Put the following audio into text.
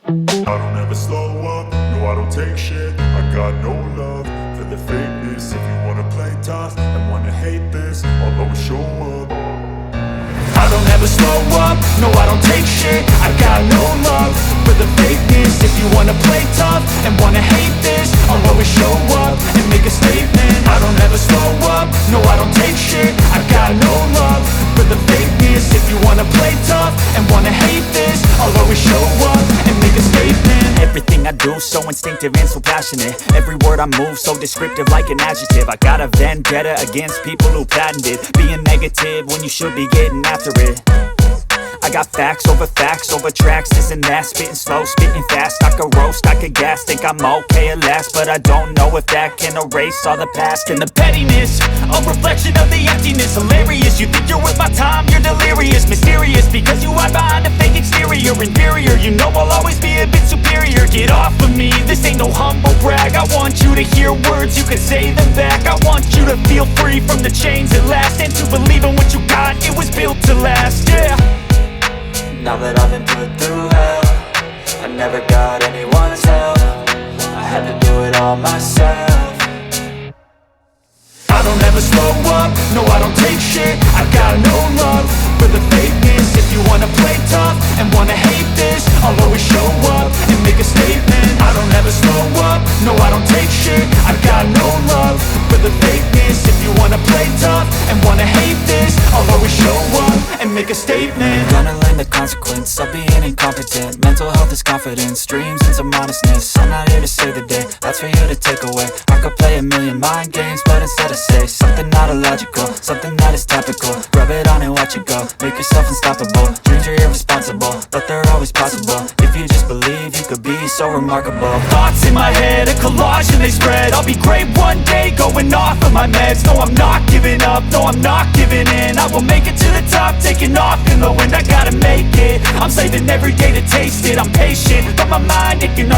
I don't ever slow up, no I don't take shit. I got no love for the fakeness. If you wanna play tough and wanna hate this, I'll always show up. I don't ever slow up, no I don't take shit. I got no love for the fakeness. If you wanna play tough and wanna hate this, I'll always show up and make a statement. I don't ever slow up, no I don't take shit. I got no love for the fakeness. If you wanna play tough and wanna hate this, I'll always show up and make a statement. Everything I do so instinctive and so passionate. Every word I move so descriptive like an adjective. I got a vendetta against people who patented being negative when you should be getting after it. I got facts over tracks, this and that. Spitting slow, spitting fast, I could roast, I could gas. Think I'm okay at last, but I don't know if that can erase all the past. And the pettiness, a reflection of the emptiness. Hilarious, you think you're worth my time, you're delirious. Mysterious, because you hide behind a fake exterior. Inferior, you know I'll always be a bit superior. Get off of me, this ain't no humble brag. I want you to hear words, you can say them back. I want you to feel free from the chains at last, and to believe in what you got, it was built to last, yeah. Now that I've been put through hell, I never got anyone's help. I had to do it all myself. I don't ever slow up, no I don't take shit. I got no love for the fakeness. If you wanna play tough and wanna hate this, I'll always show up and make a statement. I don't ever slow up, no I don't take shit. I got no love for the fakeness. If you wanna play tough and wanna hate this, I'll always show up and make a statement. Gonna learn the consequence of being incompetent. Mental health is confidence, dreams and some honestness. I'm not here to save the day, that's for you to take away. I could play a million mind games, but instead I say something not illogical, something that is topical. Rub it on and watch it go, make yourself unstoppable. Dreams are irresponsible, but they're always possible. If you just believe, you could be so remarkable. Thoughts in my head, a collage and they spread. I'll be great one day, going off of my meds. No, I'm not giving up, no, I'm not giving in. I will make it to the top, taking off in the wind. I gotta make it, I'm saving every day to taste it. I'm patient, but my mind, it can